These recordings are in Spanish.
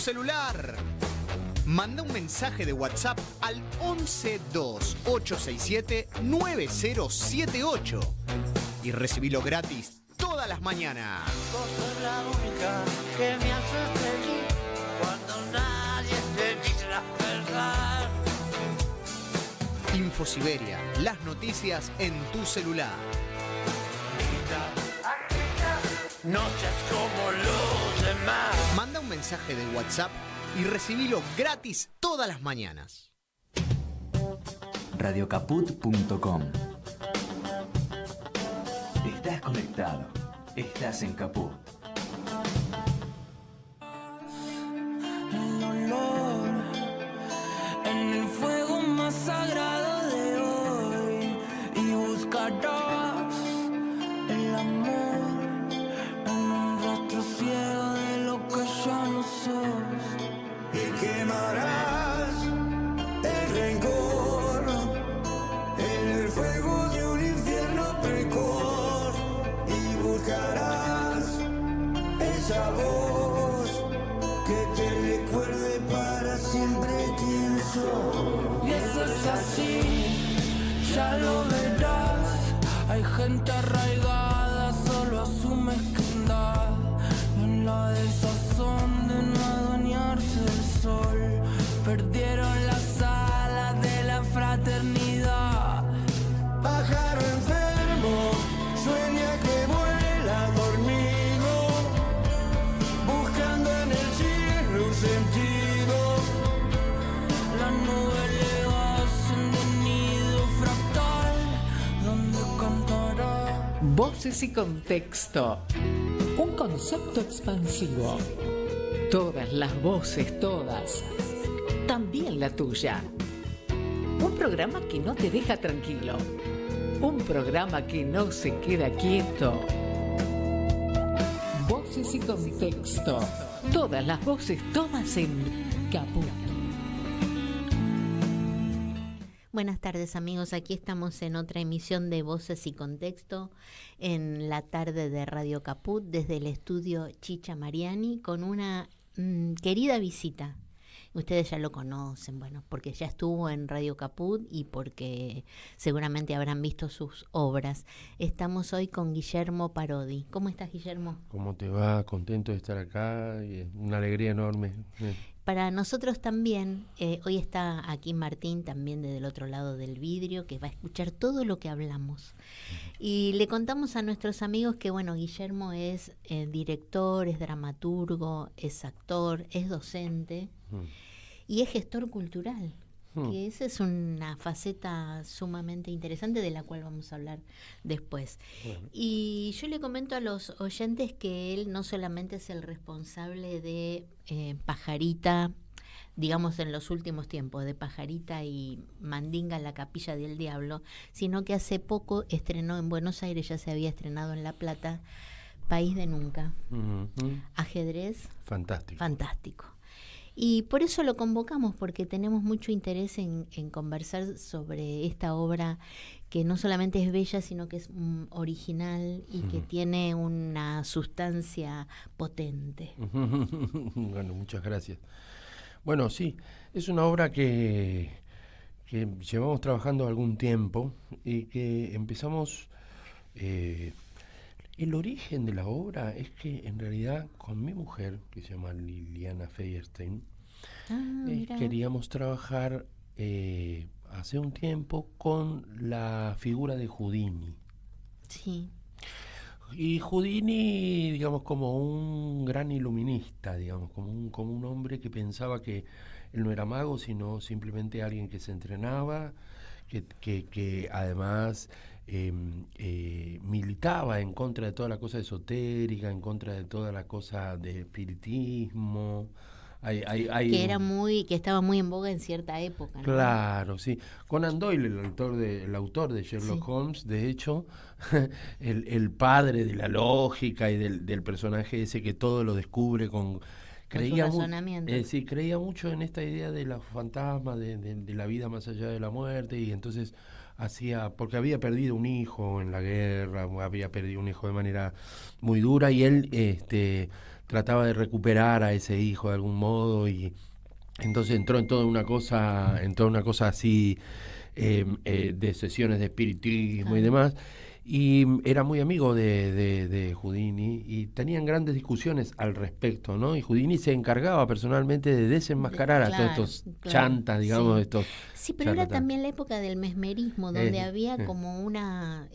celular. Manda un mensaje de WhatsApp al 1128679078 y recibilo gratis todas las mañanas. Vos sos la única que me hace feliz cuando nadie te dice la verdad. Infosiberia, las noticias en tu celular. No seas como los demás. Manda un mensaje de WhatsApp y recibilo gratis todas las mañanas. Radiocaput.com. Estás conectado. Estás en Caput. El olor en el fuego más sagrado de hoy, y buscarás el amor en un rostro ciego de lo que ya no sos, y quemarás el rencor en el fuego de un infierno precor, y buscarás esa voz que te recuerde para siempre quién sos. Y eso es así, ya lo verás. Hay gente arraigada solo a su mezquindad, en la desazón de no adueñarse del sol. Perdieron las alas de la fraternidad. Pájaro enfermo, sueña que vuela dormido, buscando en el cielo un sentido. La nube le hacen de nido fractal, donde cantará. Voces y contexto. Un concepto expansivo. Todas las voces, todas. También la tuya. Un programa que no te deja tranquilo. Un programa que no se queda quieto. Voces y contexto. Todas las voces, todas en Caput. Buenas tardes, amigos, aquí estamos en otra emisión de Voces y Contexto en la tarde de Radio Caput desde el estudio Chicha Mariani con una querida visita. Ustedes ya lo conocen, bueno, porque ya estuvo en Radio Caput y porque seguramente habrán visto sus obras. Estamos hoy con Guillermo Parodi. ¿Cómo estás, Guillermo? ¿Cómo te va? Contento de estar acá y es una alegría enorme. Para nosotros también, hoy está aquí Martín, también desde el otro lado del vidrio, que va a escuchar todo lo que hablamos. Y le contamos a nuestros amigos que, bueno, Guillermo es director, es dramaturgo, es actor, es docente y es gestor cultural. Que esa es una faceta sumamente interesante de la cual vamos a hablar después. Bueno. Y yo le comento a los oyentes que él no solamente es el responsable de Pajarita, digamos en los últimos tiempos, de Pajarita y Mandinga en la Capilla del Diablo, sino que hace poco estrenó en Buenos Aires, ya se había estrenado en La Plata, País de Nunca. Ajedrez. Fantástico. Y por eso lo convocamos, porque tenemos mucho interés en conversar sobre esta obra que no solamente es bella, sino que es original y que tiene una sustancia potente. Bueno, muchas gracias. Bueno, sí, es una obra que llevamos trabajando algún tiempo y que empezamos... el origen de la obra es que en realidad con mi mujer, que se llama Liliana Feierstein, queríamos trabajar hace un tiempo con la figura de Houdini. Sí. Y Houdini, digamos, como un gran iluminista, digamos, como un hombre que pensaba que él no era mago, sino simplemente alguien que se entrenaba, que además militaba en contra de toda la cosa esotérica, en contra de toda la cosa de espiritismo. Que estaba muy en boga en cierta época, ¿no? Claro, sí. Conan Doyle, el autor de Sherlock Holmes, de hecho, el padre de la lógica y del personaje ese que todo lo descubre creía mucho en esta idea de los fantasmas, de la vida más allá de la muerte, y entonces porque había perdido un hijo en la guerra, había perdido un hijo de manera muy dura, y él trataba de recuperar a ese hijo de algún modo, y entonces entró en toda una cosa así, de sesiones de espiritismo y demás, y era muy amigo de Houdini, y tenían grandes discusiones al respecto, ¿no? Y Houdini se encargaba personalmente de desenmascarar a todos estos chantas, digamos, sí. estos... Sí, pero era también la época del mesmerismo, donde había como una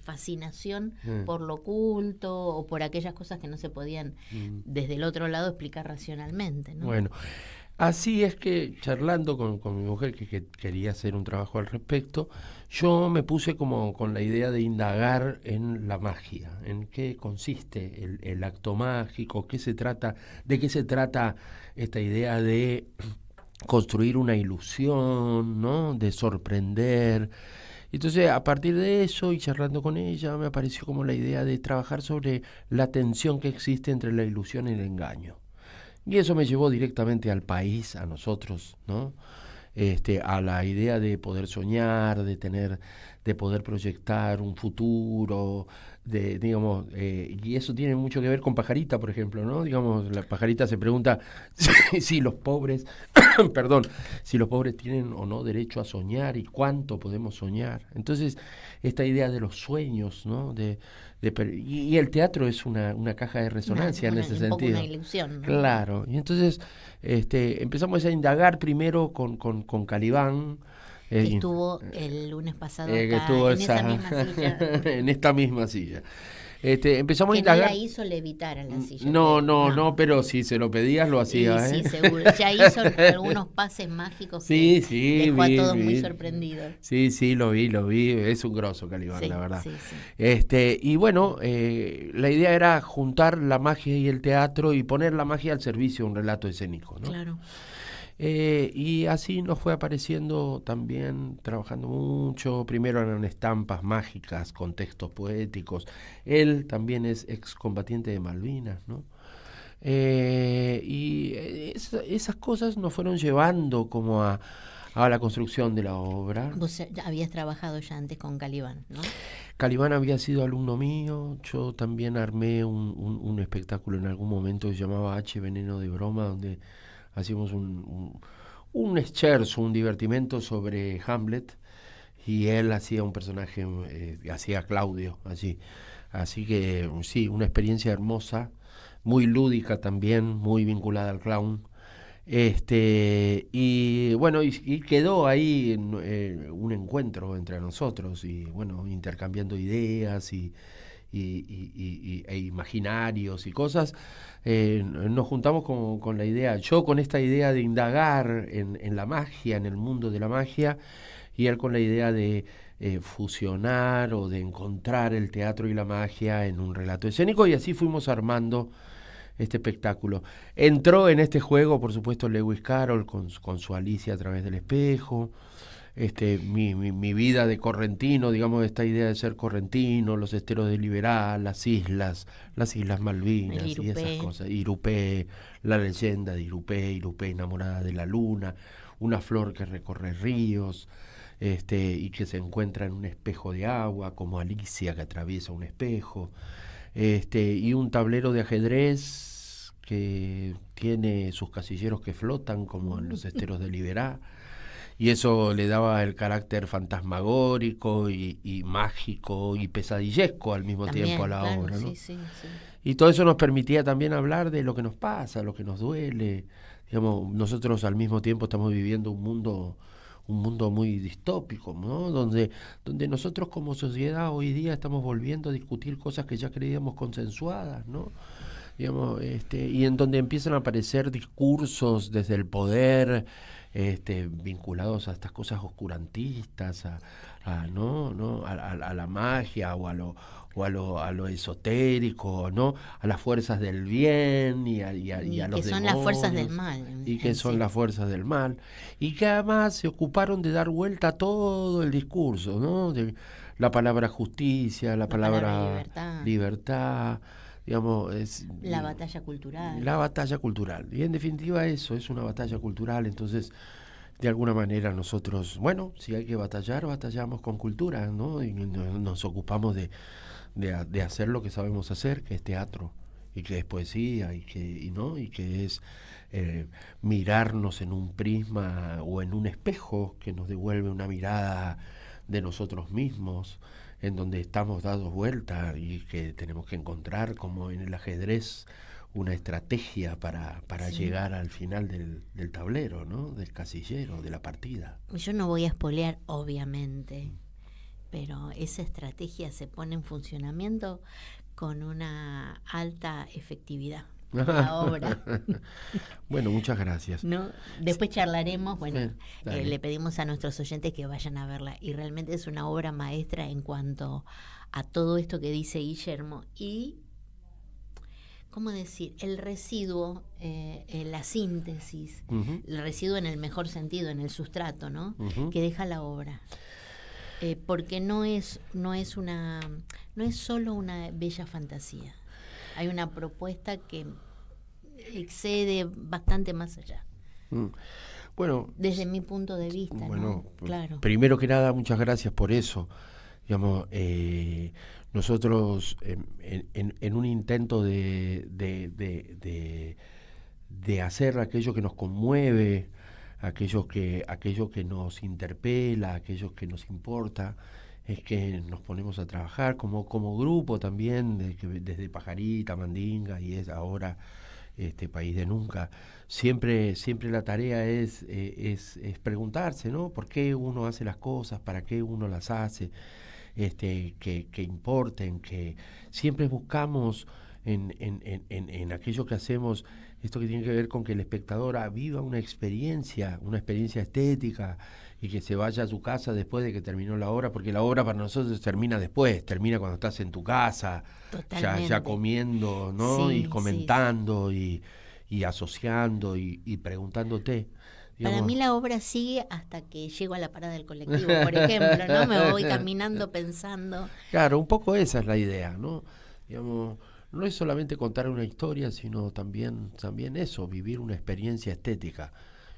fascinación por lo oculto o por aquellas cosas que no se podían desde el otro lado explicar racionalmente, ¿no? Bueno, así es que charlando con mi mujer, que quería hacer un trabajo al respecto, yo me puse como con la idea de indagar en la magia, en qué consiste el acto mágico, de qué se trata esta idea de construir una ilusión, ¿no? De sorprender. Entonces, a partir de eso, y charlando con ella, me apareció como la idea de trabajar sobre la tensión que existe entre la ilusión y el engaño. Y eso me llevó directamente al país, a nosotros, ¿no? A la idea de poder soñar, de poder proyectar un futuro, digamos, y eso tiene mucho que ver con Pajarita, por ejemplo, ¿no? Digamos, la Pajarita se pregunta si los pobres, perdón, si los pobres tienen o no derecho a soñar y cuánto podemos soñar. Entonces, esta idea de los sueños, ¿no? Y el teatro es una caja de resonancia en ese sentido. Una ilusión, ¿no? Claro, y entonces empezamos a indagar primero con Calibán. Que estuvo el lunes pasado acá, estuvo esa misma silla. en esta misma silla. Empezamos a Que indagar. no la hizo levitar en la silla. No, pero si se lo pedías lo hacía. Sí, seguro. Ya hizo algunos pases mágicos que dejó a todos muy sorprendidos. Sí, lo vi. Es un grosso Calibán, la verdad. Sí. Y bueno, la idea era juntar la magia y el teatro y poner la magia al servicio de un relato escénico, ¿no? Claro. Y así nos fue apareciendo también, trabajando mucho. Primero eran estampas mágicas con textos poéticos. Él también es excombatiente de Malvinas, ¿no? Y esas cosas nos fueron llevando como a la construcción de la obra. Vos habías trabajado ya antes con Calibán, ¿no? Calibán había sido alumno mío. Yo también armé un espectáculo en algún momento que se llamaba H. Veneno de Broma, donde hacíamos un scherzo, un divertimento sobre Hamlet, y él hacía un personaje, hacía Claudio, así que sí, una experiencia hermosa, muy lúdica también, muy vinculada al clown, y bueno, y quedó ahí un encuentro entre nosotros, y bueno, intercambiando ideas e imaginarios y cosas. Nos juntamos con la idea, yo con esta idea de indagar en la magia, en el mundo de la magia, y él con la idea de fusionar o de encontrar el teatro y la magia en un relato escénico, y así fuimos armando este espectáculo. Entró en este juego, por supuesto, Lewis Carroll con su Alicia a través del espejo. Mi vida de correntino, digamos, esta idea de ser correntino, los esteros de Liberá, las islas Malvinas y esas cosas, Irupé, la leyenda de Irupé enamorada de la luna, una flor que recorre ríos, y que se encuentra en un espejo de agua, como Alicia que atraviesa un espejo, y un tablero de ajedrez que tiene sus casilleros que flotan como en los esteros de Liberá. Y eso le daba el carácter fantasmagórico y mágico y pesadillesco al mismo tiempo a la obra, ¿no? Sí. Y todo eso nos permitía también hablar de lo que nos pasa, lo que nos duele. Digamos, nosotros al mismo tiempo estamos viviendo un mundo muy distópico, ¿no? Donde nosotros como sociedad hoy día estamos volviendo a discutir cosas que ya creíamos consensuadas, ¿no? Digamos, y en donde empiezan a aparecer discursos desde el poder, vinculados a estas cosas oscurantistas, a la magia o a lo esotérico, ¿no? A las fuerzas del bien y a los demonios. Que son las fuerzas del mal. Y que son las fuerzas del mal. Y que además se ocuparon de dar vuelta a todo el discurso, ¿no? De la palabra justicia, la palabra libertad. Digamos, la batalla cultural. La batalla cultural. Y en definitiva eso, es una batalla cultural. Entonces, de alguna manera nosotros, bueno, si hay que batallar, batallamos con cultura, ¿no? Y nos ocupamos de hacer lo que sabemos hacer, que es teatro. y que es poesía, y que es mirarnos en un prisma o en un espejo que nos devuelve una mirada de nosotros mismos, en donde estamos dados vuelta y que tenemos que encontrar, como en el ajedrez, una estrategia para llegar al final del tablero, ¿no? Del casillero, de la partida. Yo no voy a espolear, obviamente, pero esa estrategia se pone en funcionamiento con una alta efectividad. La obra. Bueno, muchas gracias. ¿No? Después charlaremos, bueno, dale. le pedimos a nuestros oyentes que vayan a verla y realmente es una obra maestra en cuanto a todo esto que dice Guillermo y, ¿cómo decir? El residuo, la síntesis, el residuo en el mejor sentido, en el sustrato, ¿no? Que deja la obra. Porque no es solo una bella fantasía. Hay una propuesta que excede bastante más allá. Bueno, desde mi punto de vista, bueno, ¿no? Claro. Primero que nada, muchas gracias por eso. Digamos, nosotros en un intento de hacer aquello que nos conmueve, aquello que nos interpela, aquello que nos importa, es que nos ponemos a trabajar como grupo también, desde Pajarita, Mandinga y es ahora País de Nunca. Siempre la tarea es preguntarse, ¿no? ¿Por qué uno hace las cosas? ¿Para qué uno las hace? Que importen, que siempre buscamos en aquello que hacemos, esto que tiene que ver con que el espectador viva una experiencia estética y que se vaya a su casa después de que terminó la obra, porque la obra para nosotros termina después, termina cuando estás en tu casa, ya comiendo, ¿no? Sí, y comentando y asociando y preguntándote. Para mí la obra sigue hasta que llego a la parada del colectivo, por ejemplo, ¿no? Me voy caminando pensando. Claro, un poco esa es la idea, ¿no? Digamos, no es solamente contar una historia, sino también eso, vivir una experiencia estética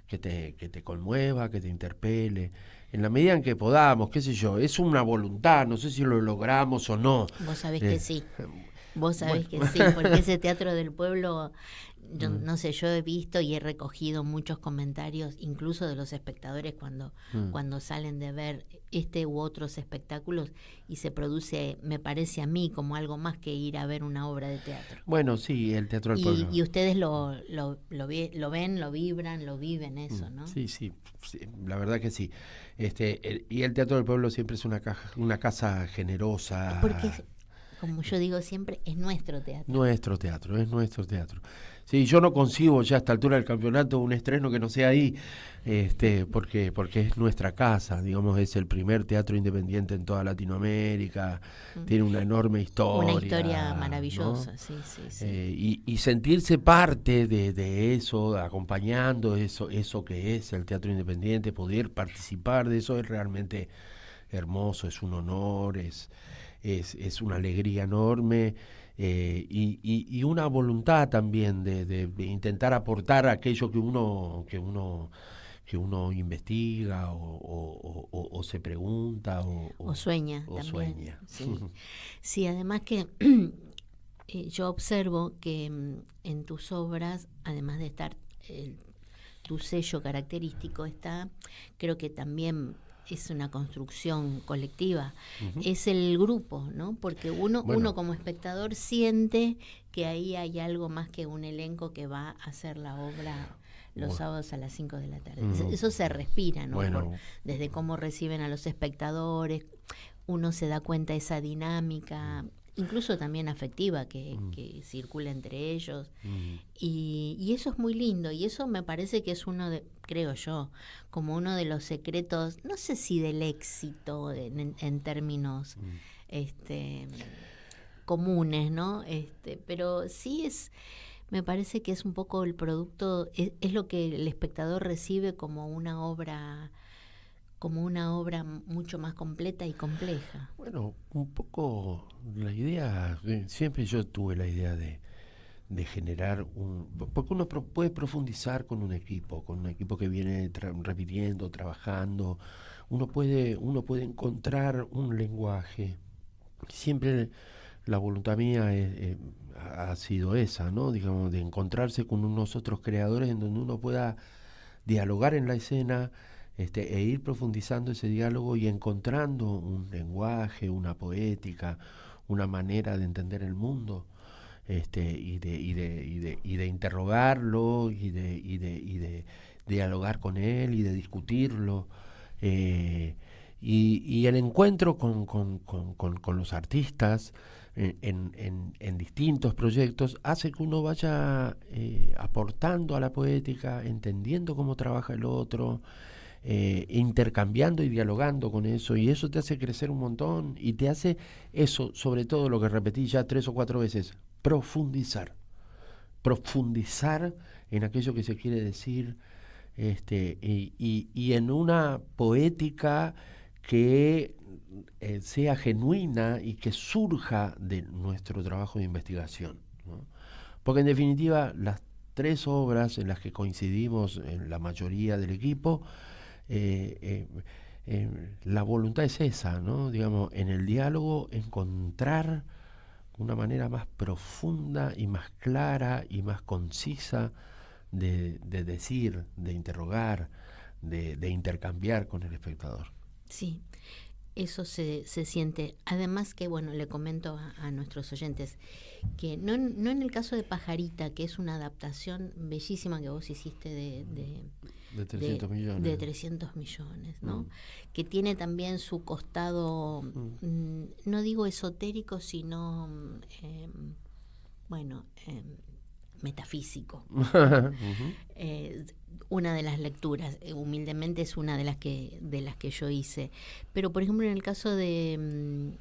que te conmueva, que te interpele, en la medida en que podamos, qué sé yo, es una voluntad, no sé si lo logramos o no. Vos sabés que sí. Vos sabés que sí, porque ese Teatro del Pueblo, yo, no sé, yo he visto y he recogido muchos comentarios, incluso de los espectadores cuando salen de ver este u otros espectáculos y se produce, me parece a mí, como algo más que ir a ver una obra de teatro. Bueno, sí, el Teatro del Pueblo. Y ustedes lo ven, lo vibran, lo viven eso, ¿no? Sí, la verdad que sí. Y el Teatro del Pueblo siempre es una casa generosa. Porque, como yo digo siempre, es nuestro teatro. Es nuestro teatro. Sí, yo no concibo ya a esta altura del campeonato un estreno que no sea ahí, porque es nuestra casa, digamos, es el primer teatro independiente en toda Latinoamérica, tiene una enorme historia. Una historia maravillosa, ¿no? Sí. Y sentirse parte de eso, acompañando eso que es el teatro independiente, poder participar de eso es realmente hermoso, es un honor, es una alegría enorme. Y una voluntad también de intentar aportar aquello que uno investiga o se pregunta o sueña o también. Sueña. Sí, además que yo observo que en tus obras, además de estar tu sello característico, creo que también es una construcción colectiva, es el grupo, ¿no? Porque uno como espectador siente que ahí hay algo más que un elenco que va a hacer la obra los sábados a las 5 de la tarde. Eso se respira, ¿no? Desde cómo reciben a los espectadores, uno se da cuenta de esa dinámica, incluso también afectiva que circula entre ellos. Y eso es muy lindo, y eso me parece que es creo yo, como uno de los secretos, no sé si del éxito en términos comunes, ¿no? Pero sí me parece que es un poco el producto, es lo que el espectador recibe como una obra mucho más completa y compleja. Bueno, un poco la idea, siempre yo tuve la idea de generar porque uno puede profundizar con un equipo que viene repitiendo, trabajando, uno puede encontrar un lenguaje. Siempre la voluntad mía ha sido esa, ¿no? Digamos, de encontrarse con unos otros creadores en donde uno pueda dialogar en la escena, e ir profundizando ese diálogo y encontrando un lenguaje, una poética, una manera de entender el mundo, y de interrogarlo y de dialogar con él y de discutirlo, y el encuentro con los artistas en distintos proyectos hace que uno vaya aportando a la poética, entendiendo cómo trabaja el otro, intercambiando y dialogando con eso, y eso te hace crecer un montón y te hace eso, sobre todo lo que repetí ya 3 o 4 veces, profundizar en aquello que se quiere decir, y en una poética que sea genuina y que surja de nuestro trabajo de investigación, ¿no? Porque en definitiva las 3 obras en las que coincidimos en la mayoría del equipo, la voluntad es esa, ¿no? Digamos, en el diálogo encontrar una manera más profunda y más clara y más concisa de decir, de interrogar, de intercambiar con el espectador. Sí, eso se siente. Además que, bueno, le comento a nuestros oyentes que no en el caso de Pajarita, que es una adaptación bellísima que vos hiciste de 300 millones. De 300 millones, ¿no? Que tiene también su costado, no digo esotérico, sino, metafísico. Una de las lecturas, humildemente, es una de las que yo hice. Pero, por ejemplo, en el caso de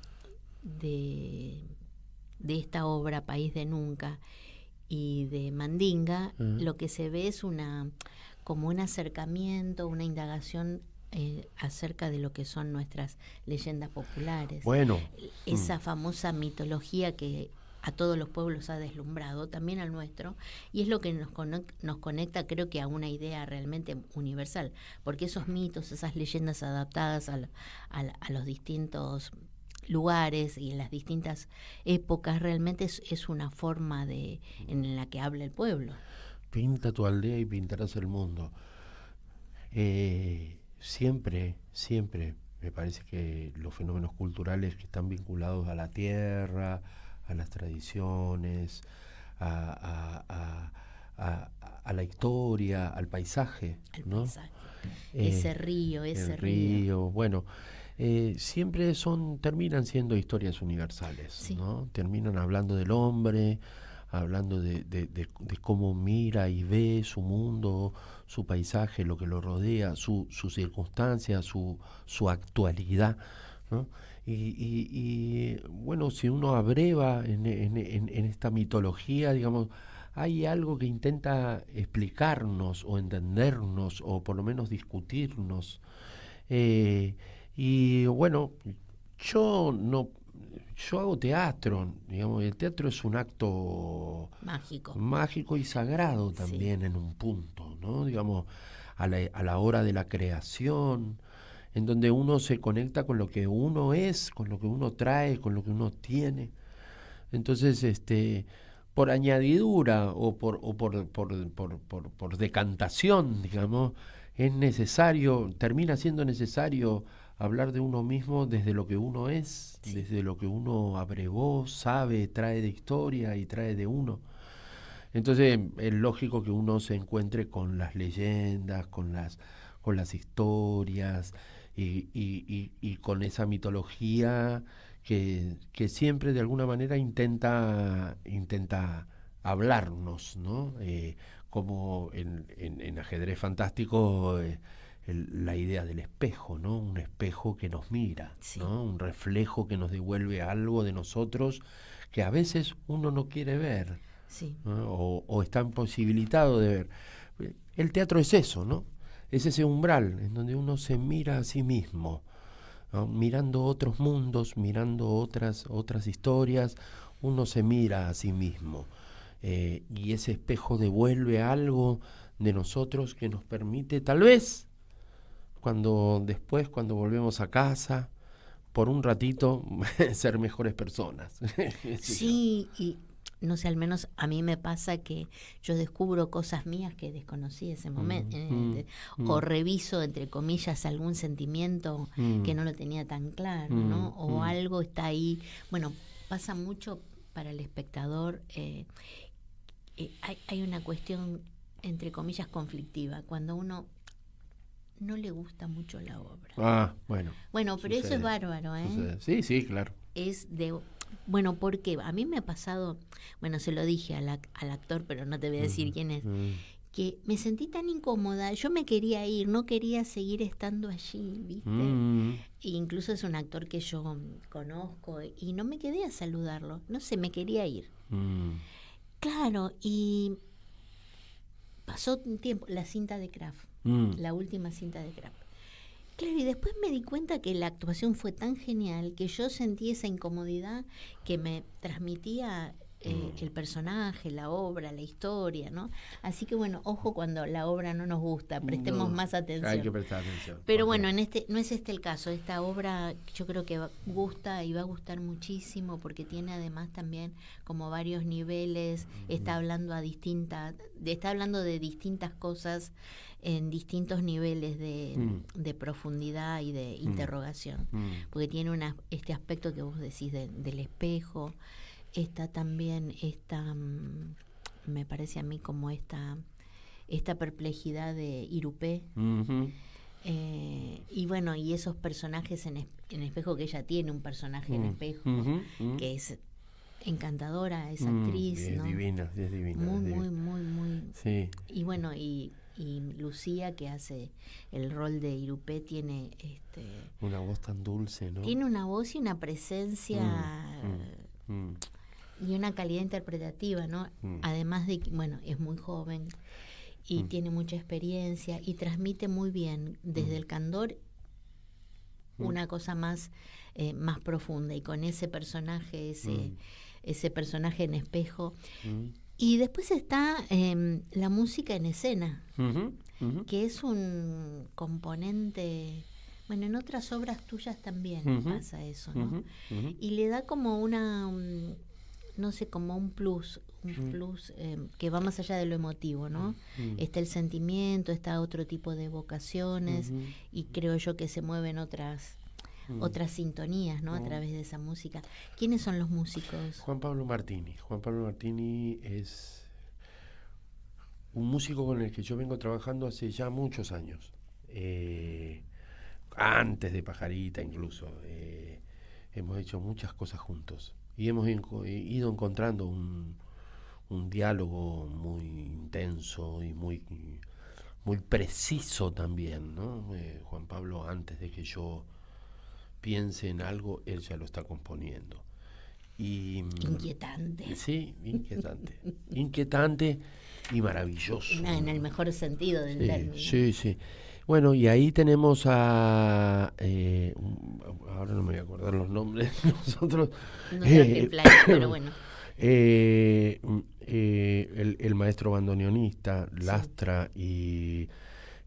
esta obra, País de Nunca, y de Mandinga, lo que se ve es como un acercamiento, una indagación acerca de lo que son nuestras leyendas populares. Bueno. Esa famosa mitología que a todos los pueblos ha deslumbrado, también al nuestro, y es lo que nos conecta, creo que, a una idea realmente universal, porque esos mitos, esas leyendas adaptadas a los distintos lugares y en las distintas épocas, realmente es una forma en la que habla el pueblo. Pinta tu aldea y pintarás el mundo. Siempre me parece que los fenómenos culturales que están vinculados a la tierra, a las tradiciones, a la historia, al paisaje, ¿no? Paisaje. Ese río. Bueno, siempre terminan siendo historias universales, sí, ¿no? Terminan hablando del hombre, hablando de cómo mira y ve su mundo, su paisaje, lo que lo rodea, su circunstancia, su actualidad, ¿no? Y bueno, si uno abreva en esta mitología, digamos, hay algo que intenta explicarnos o entendernos o por lo menos discutirnos. Y bueno, yo hago teatro, digamos, el teatro es un acto mágico y sagrado también, sí, en un punto, ¿no? Digamos, a la hora de la creación, en donde uno se conecta con lo que uno es, con lo que uno trae, con lo que uno tiene. Entonces, por añadidura o por decantación, digamos, termina siendo necesario hablar de uno mismo desde lo que uno es, sí, desde lo que uno abrevó, sabe, trae de historia y trae de uno. Entonces es lógico que uno se encuentre con las leyendas, con las historias y con esa mitología que siempre de alguna manera intenta hablarnos, ¿no? Como en Ajedrez Fantástico, la idea del espejo, ¿no? Un espejo que nos mira, sí, ¿no? Un reflejo que nos devuelve algo de nosotros que a veces uno no quiere ver, sí, ¿no? O está imposibilitado de ver. El teatro es eso, ¿no? Es ese umbral en donde uno se mira a sí mismo, ¿no? Mirando otros mundos, mirando otras historias, uno se mira a sí mismo. Y ese espejo devuelve algo de nosotros que nos permite, tal vez, cuando volvemos a casa, por un ratito ser mejores personas. Sí, y no sé, al menos a mí me pasa que yo descubro cosas mías que desconocí ese momento, o reviso, entre comillas, algún sentimiento que no lo tenía tan claro, ¿no? O algo está ahí. Bueno, pasa mucho para el espectador. Hay una cuestión, entre comillas, conflictiva, cuando uno no le gusta mucho la obra. Bueno, pero sucede, eso es bárbaro, ¿eh? Sucede. Sí, claro. Bueno, porque a mí me ha pasado, bueno, se lo dije al actor, pero no te voy a decir quién es, que me sentí tan incómoda, yo me quería ir, no quería seguir estando allí, ¿viste? E incluso es un actor que yo conozco y no me quedé a saludarlo, no sé, me quería ir. Claro, y pasó un tiempo, la cinta de Kraft, la última cinta de Kraft. Claro, y después me di cuenta que la actuación fue tan genial que yo sentí esa incomodidad que me transmitía el personaje, la obra, la historia, ¿no? Así que bueno, ojo cuando la obra no nos gusta, prestemos más atención. Hay que prestar atención. Pero bueno, no es este el caso. Esta obra yo creo que gusta y va a gustar muchísimo porque tiene además también como varios niveles, está hablando de distintas cosas en distintos niveles de profundidad y de interrogación, porque tiene este aspecto que vos decís del espejo. Está también me parece a mí como esta perplejidad de Irupé, y bueno, y esos personajes en espejo, que ella tiene un personaje en espejo que es encantadora, esa actriz, es ¿no? divina, es divina. Muy. Sí. Y bueno, y Lucía, que hace el rol de Irupé, tiene una voz tan dulce, ¿no? Tiene una voz y una presencia y una calidad interpretativa, ¿no? Además de que, bueno, es muy joven y tiene mucha experiencia y transmite muy bien desde el candor una cosa más profunda, y con ese personaje, ese personaje en espejo. Y después está la música en escena, que es un componente. Bueno, en otras obras tuyas también pasa eso, ¿no? Y le da como no sé, como un plus que va más allá de lo emotivo, ¿no? Está el sentimiento, está otro tipo de vocaciones, y creo yo que se mueven otras sintonías, ¿no? A través de esa música. ¿Quiénes son los músicos? Juan Pablo Martini. Juan Pablo Martini es un músico con el que yo vengo trabajando hace ya muchos años. Antes de Pajarita incluso. Hemos hecho muchas cosas juntos. Y hemos ido encontrando un diálogo muy intenso y muy preciso también, ¿no? Juan Pablo, antes de que yo piense en algo, él ya lo está componiendo. Inquietante. Sí, inquietante. Inquietante y maravilloso. En el mejor sentido del término. Sí. Bueno, y ahí tenemos a... ahora no me voy a acordar los nombres. Nosotros... No traje el flyer, pero bueno. El maestro bandoneonista, Lastra, y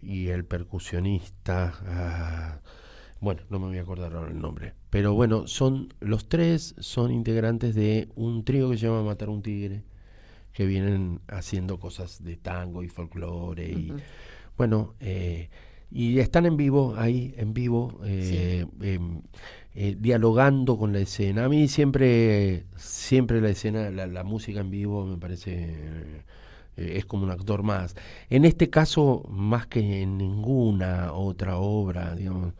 el percusionista... bueno, no me voy a acordar ahora el nombre. Pero bueno, los tres son integrantes de un trío que se llama Matar un Tigre, que vienen haciendo cosas de tango y folclore. Y bueno... y están en vivo, dialogando con la escena. A mí siempre la escena, la música en vivo me parece es como un actor más. En este caso, más que en ninguna otra obra, digamos,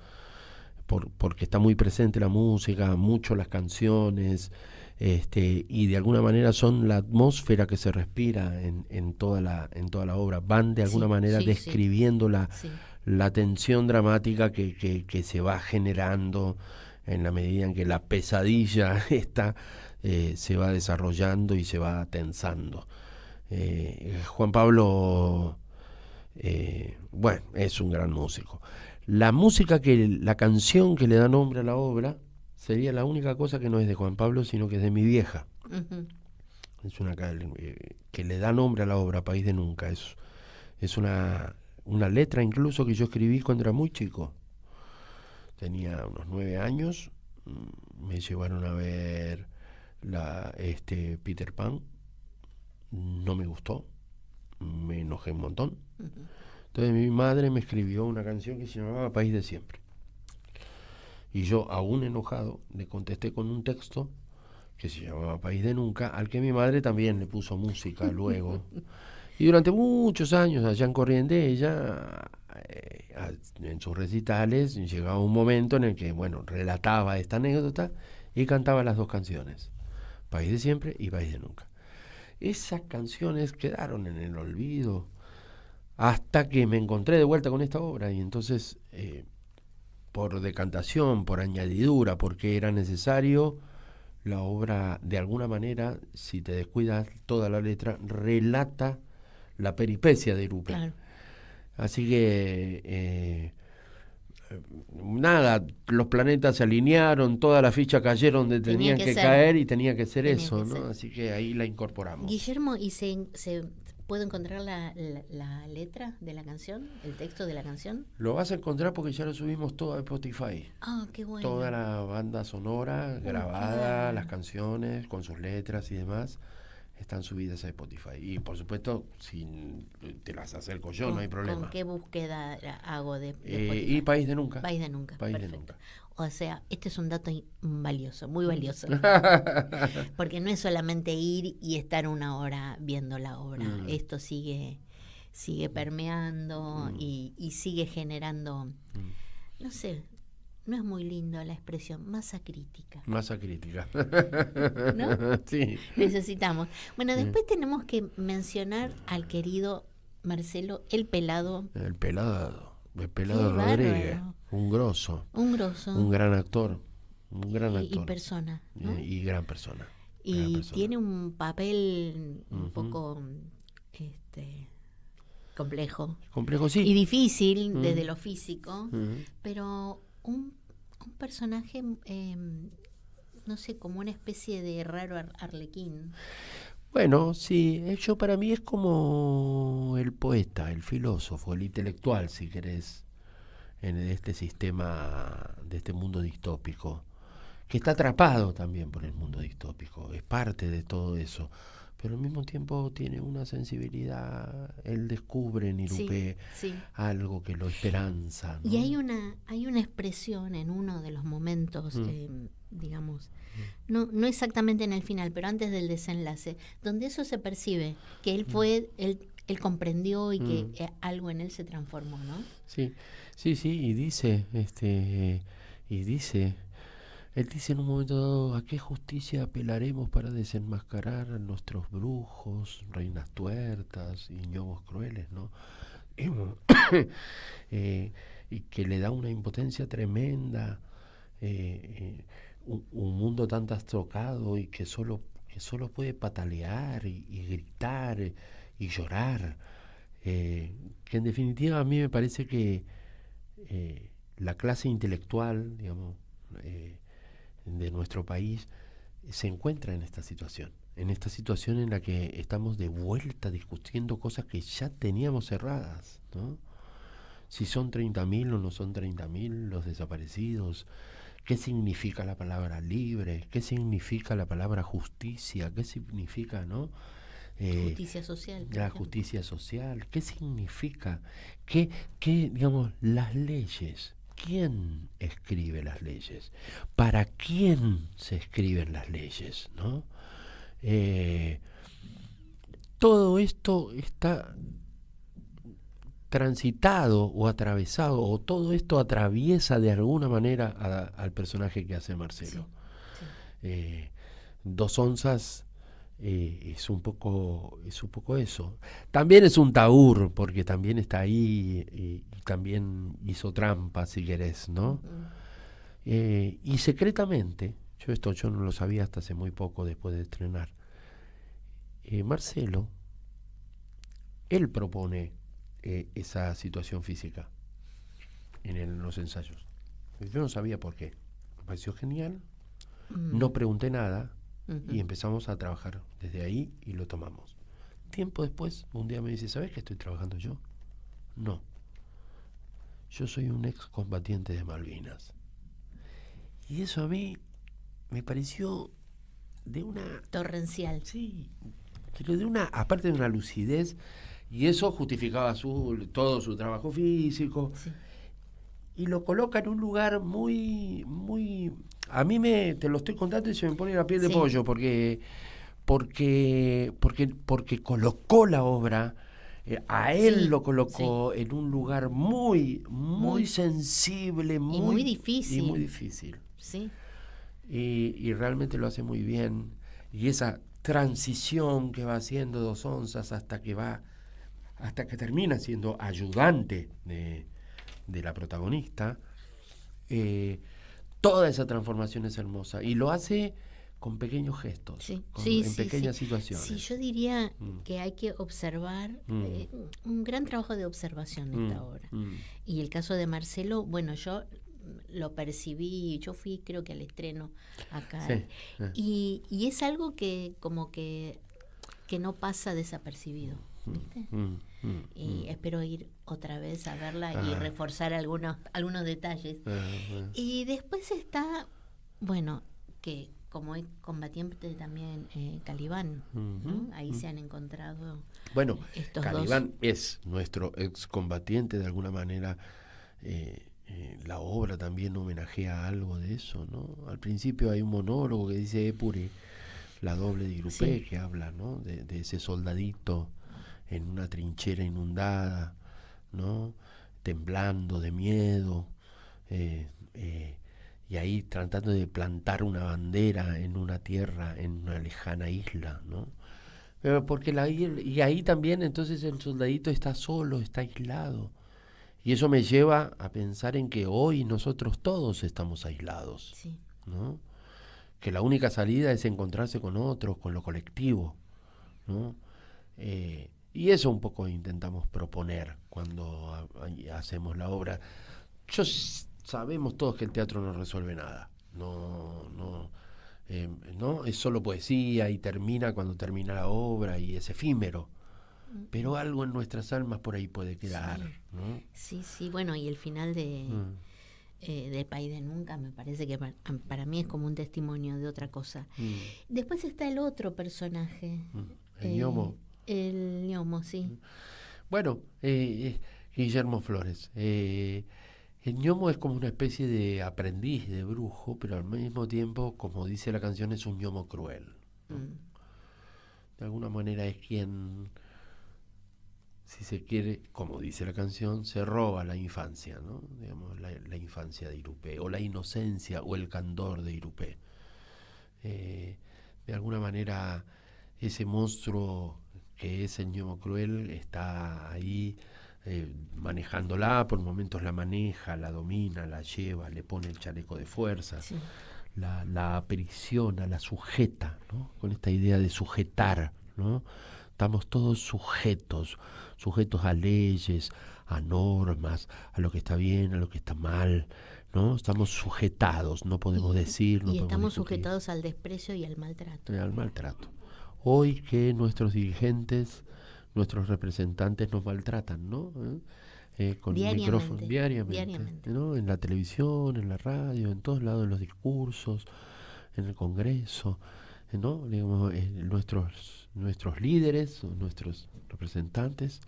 porque está muy presente la música, mucho las canciones, y de alguna manera son la atmósfera que se respira en toda la obra. Van de alguna manera describiendo la tensión dramática que se va generando en la medida en que la pesadilla se va desarrollando y se va tensando. Juan Pablo, bueno, es un gran músico. La canción que le da nombre a la obra sería la única cosa que no es de Juan Pablo, sino que es de mi vieja. Es una que le da nombre a la obra, País de Nunca. Es una letra incluso que yo escribí cuando era muy chico. Tenía unos 9 años, me llevaron a ver Peter Pan, no me gustó, me enojé un montón. Entonces mi madre me escribió una canción que se llamaba País de Siempre. Y yo, aún enojado, le contesté con un texto que se llamaba País de Nunca, al que mi madre también le puso música luego. Y durante muchos años, allá en Corrientes, ella, en sus recitales, llegaba un momento en el que, bueno, relataba esta anécdota y cantaba las dos canciones, País de Siempre y País de Nunca. Esas canciones quedaron en el olvido hasta que me encontré de vuelta con esta obra, y entonces, por decantación, por añadidura, porque era necesario, la obra, de alguna manera, si te descuidas, toda la letra relata la peripecia de Lupe. Claro. Así que, nada, los planetas se alinearon, todas las fichas cayeron donde tenían que caer, y tenía que ser eso, ¿no? Así que ahí la incorporamos. Guillermo, ¿y se puedo encontrar la letra de la canción, el texto de la canción? Lo vas a encontrar porque ya lo subimos todo a Spotify. Ah, qué bueno. Toda la banda sonora grabada, las canciones con sus letras y demás, están subidas a Spotify. Y por supuesto, si te las acerco yo, no hay problema. ¿Con qué búsqueda hago de Spotify? Y País de Nunca. País de Nunca. País Perfecto. de Nunca. O sea, este es un dato valioso, muy valioso. Porque no es solamente ir y estar una hora viendo la obra. Esto sigue permeando y sigue generando, no sé, no es muy lindo la expresión, masa crítica. Masa crítica. ¿No? Sí. Necesitamos. Bueno, después tenemos que mencionar al querido Marcelo El Pelado. El Pelado Rodríguez. Un grosso. Un gran actor. Y persona, ¿no? Y gran persona. Y tiene un papel un poco complejo. Complejo, sí. Y difícil desde lo físico, pero un personaje, no sé, como una especie de raro arlequín. Bueno, sí, para mí es como el poeta, el filósofo, el intelectual, si querés, en este sistema, de este mundo distópico, que está atrapado también por el mundo distópico, es parte de todo eso, pero al mismo tiempo tiene una sensibilidad, él descubre en Irupé algo que lo esperanza, ¿no? Y hay una expresión en uno de los momentos, digamos, no exactamente en el final, pero antes del desenlace, donde eso se percibe, que él fue, él comprendió y que algo en él se transformó, ¿no? Sí, y dice, él dice en un momento dado: ¿a qué justicia apelaremos para desenmascarar a nuestros brujos, reinas tuertas y ñomos crueles, ¿no? Y que le da una impotencia tremenda, un mundo tan trastocado y que solo puede patalear y gritar y llorar, que en definitiva a mí me parece que la clase intelectual, digamos, de nuestro país se encuentra en esta situación en la que estamos de vuelta discutiendo cosas que ya teníamos cerradas, ¿no? Si son 30.000 o no son 30.000 los desaparecidos, qué significa la palabra libre, qué significa la palabra justicia, qué significa, ¿no? Justicia social. La justicia social, qué significa, qué digamos, las leyes. ¿Quién escribe las leyes? ¿Para quién se escriben las leyes? ¿No? Todo esto está transitado o atravesado, o todo esto atraviesa de alguna manera al personaje que hace Marcelo. Sí. 2 onzas es un poco eso. También es un taur, porque también está ahí y también hizo trampa, si querés, ¿no? Y secretamente, yo no lo sabía hasta hace muy poco, después de estrenar, Marcelo, él propone esa situación física en los ensayos. Yo no sabía por qué. Me pareció genial, no pregunté nada, y empezamos a trabajar desde ahí y lo tomamos. Tiempo después, un día me dice: ¿sabes que estoy trabajando yo? No. Yo soy un excombatiente de Malvinas. Y eso a mí me pareció de una... Torrencial. Sí, pero de una, aparte de una lucidez, y eso justificaba todo su trabajo físico, Sí. y lo coloca en un lugar muy, muy... A mí te lo estoy contando y se me pone la piel de Sí. pollo, porque colocó la obra, a él Sí, lo colocó en un lugar muy, muy, Muy- sensible, muy difícil. Y muy difícil. Sí. Y realmente lo hace muy bien. Y esa transición que va haciendo Dos Onzas hasta que termina siendo ayudante de la protagonista, toda esa transformación es hermosa. Y lo hace con pequeños gestos, Sí, en pequeñas situaciones. Sí, yo diría que hay que observar, un gran trabajo de observación en esta obra. Y el caso de Marcelo, bueno, yo lo percibí, yo fui creo que al estreno acá, Sí. y es algo que como que no pasa desapercibido, ¿viste? Y espero ir otra vez a verla y reforzar algunos detalles. Y después está, bueno, que como es combatiente también Calibán, ¿no? Ahí se han encontrado Bueno, estos Calibán es nuestro excombatiente de alguna manera. La obra también homenajea algo de eso, ¿no? Al principio hay un monólogo que dice Épure, la doble de Irupé, Sí. que habla, ¿no? de ese soldadito en una trinchera inundada, ¿no? Temblando de miedo, y ahí tratando de plantar una bandera en una tierra, en una lejana isla, ¿no? Porque y ahí también entonces el soldadito está solo, está aislado. Y eso me lleva a pensar en que hoy nosotros todos estamos aislados, Sí. ¿no? Que la única salida es encontrarse con otros, con lo colectivo, ¿no? Y eso un poco intentamos proponer cuando hacemos la obra. Sabemos todos que el teatro no resuelve nada, no, es solo poesía y termina cuando termina la obra y es efímero. Pero algo en nuestras almas por ahí puede quedar, ¿no? Sí, sí, bueno, y el final de País de Nunca me parece que para mí es como un testimonio de otra cosa. Después está el otro personaje. El Ñomo. El Ñomo, sí. Bueno, Guillermo Flores. El Ñomo es como una especie de aprendiz de brujo, pero al mismo tiempo, como dice la canción, es un Ñomo cruel, ¿no? De alguna manera es quien, si se quiere, como dice la canción, se roba la infancia, ¿no? Digamos, la infancia de Irupé, o la inocencia o el candor de Irupé. De alguna manera, ese monstruo que es el Ñomo cruel está ahí manejándola, por momentos la maneja, la domina, la lleva, le pone el chaleco de fuerza, Sí. la aprisiona, la sujeta, ¿no? Con esta idea de sujetar, ¿no? Estamos todos sujetos a leyes, a normas, a lo que está bien, a lo que está mal, ¿no? Estamos sujetados, no podemos decir, no Y podemos estamos discutir. sujetados al desprecio y al maltrato. Al maltrato. Hoy que nuestros dirigentes, nuestros representantes nos maltratan, ¿no? Con Diariamente, micrófono diariamente, ¿no? En la televisión, en la radio, en todos lados, en los discursos, en el Congreso, ¿no? Digamos, nuestros líderes, nuestros representantes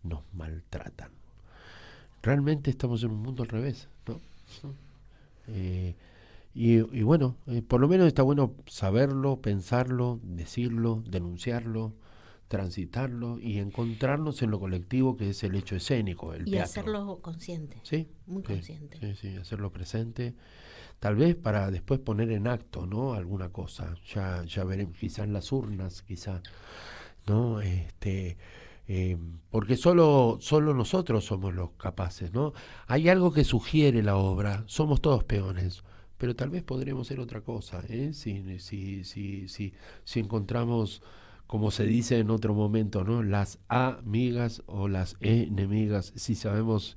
nos maltratan. Realmente estamos en un mundo al revés, ¿no? Y bueno, por lo menos está bueno saberlo, pensarlo, decirlo, denunciarlo, transitarlo y encontrarnos en lo colectivo que es el hecho escénico, el Y teatro. hacerlo consciente. Sí, Muy sí, consciente. sí, hacerlo presente, tal vez para después poner en acto, ¿no? Alguna cosa. Ya veremos, quizás en las urnas, quizás, ¿no? Porque solo nosotros somos los capaces, ¿no? Hay algo que sugiere la obra, somos todos peones, pero tal vez podremos ser otra cosa, ¿eh? Si encontramos, como se dice en otro momento, ¿no? Las amigas o las enemigas, si sabemos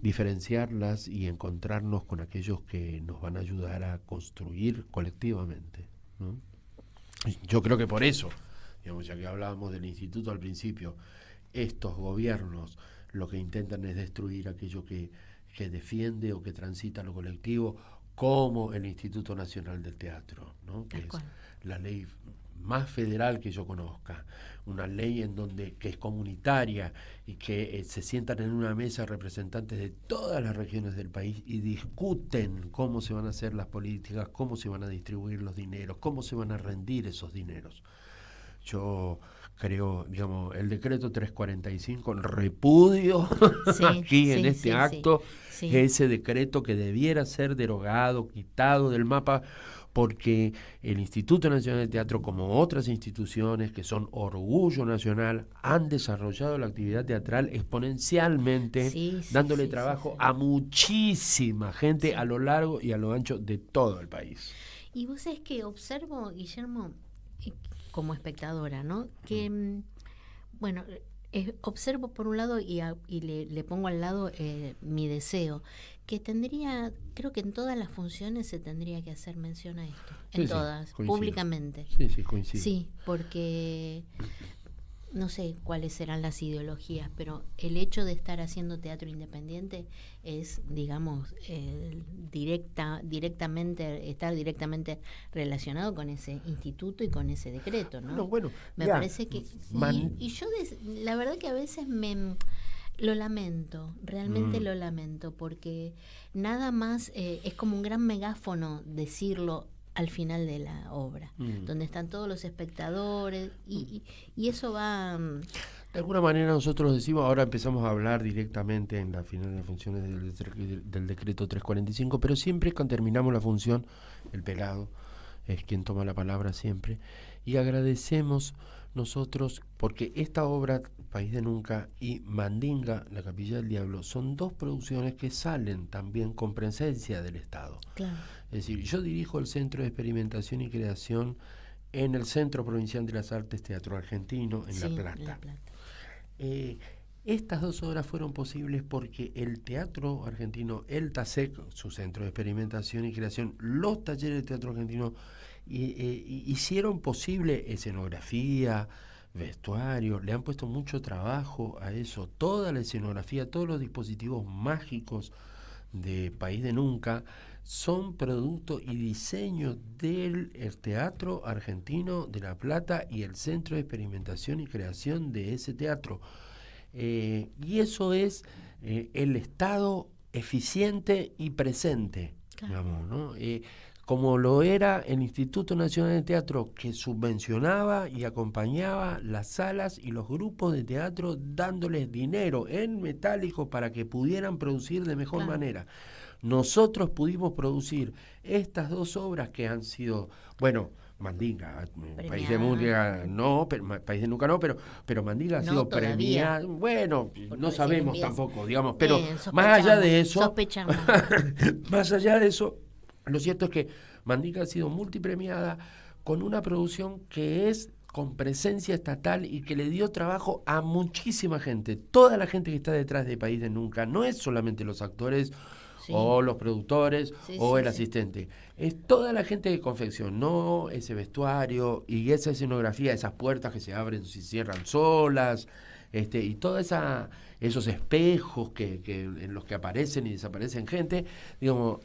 diferenciarlas y encontrarnos con aquellos que nos van a ayudar a construir colectivamente, ¿no? Yo creo que por eso, digamos, ya que hablábamos del instituto al principio, estos gobiernos lo que intentan es destruir aquello que defiende o que transita lo colectivo como el Instituto Nacional del Teatro, ¿no? Que es la ley más federal que yo conozca, una ley en donde que es comunitaria y que se sientan en una mesa representantes de todas las regiones del país y discuten cómo se van a hacer las políticas, cómo se van a distribuir los dineros, cómo se van a rendir esos dineros. Yo creo, digamos, el decreto 345, repudio aquí en este acto, ese decreto que debiera ser derogado, quitado del mapa, porque el Instituto Nacional de Teatro, como otras instituciones que son orgullo nacional, han desarrollado la actividad teatral exponencialmente, dándole trabajo a muchísima gente a lo largo y a lo ancho de todo el país. Y vos sabés que observo, Guillermo, como espectadora, ¿no? Que, bueno, observo por un lado y le pongo al lado mi deseo, que creo que en todas las funciones se tendría que hacer mención a esto, en todas, públicamente. Sí, coincido. Sí, porque no sé cuáles serán las ideologías, pero el hecho de estar haciendo teatro independiente es, digamos, estar directamente relacionado con ese instituto y con ese decreto, ¿no? Bueno, me parece que y yo la verdad que a veces lo lamento, realmente lo lamento, porque nada más es como un gran megáfono decirlo al final de la obra, donde están todos los espectadores y eso va... De alguna manera nosotros decimos, ahora empezamos a hablar directamente en la final de las funciones del decreto 345, pero siempre cuando terminamos la función, el pelado es quien toma la palabra siempre, y agradecemos nosotros, porque esta obra, País de Nunca, y Mandinga, La Capilla del Diablo, son dos producciones que salen también con presencia del Estado. Claro. Es decir, yo dirijo el Centro de Experimentación y Creación en el Centro Provincial de las Artes Teatro Argentino, en La Plata. Estas dos obras fueron posibles porque el Teatro Argentino, el TASEC, su Centro de Experimentación y Creación, los talleres de Teatro Argentino, hicieron posible escenografía, vestuario, le han puesto mucho trabajo a eso, toda la escenografía, todos los dispositivos mágicos de País de Nunca son producto y diseño del Teatro Argentino de La Plata y el Centro de Experimentación y Creación de ese teatro. Y eso es el Estado eficiente y presente, digamos, ¿no? Como lo era el Instituto Nacional de Teatro, que subvencionaba y acompañaba las salas y los grupos de teatro dándoles dinero en metálico para que pudieran producir de mejor manera. Nosotros pudimos producir estas dos obras que han sido, bueno, Mandinga, País de Nunca no, País de Nunca no, pero Mandinga ha sido premiada. Bueno, no sabemos tampoco, digamos, pero más allá de eso, más allá de eso, lo cierto es que Mandinga ha sido multipremiada con una producción que es con presencia estatal y que le dio trabajo a muchísima gente. Toda la gente que está detrás de País de Nunca, no es solamente los actores o los productores o el asistente. Es toda la gente que confeccionó ese vestuario y esa escenografía, esas puertas que se abren y cierran solas, y todos esos espejos que en los que aparecen y desaparecen gente, digamos,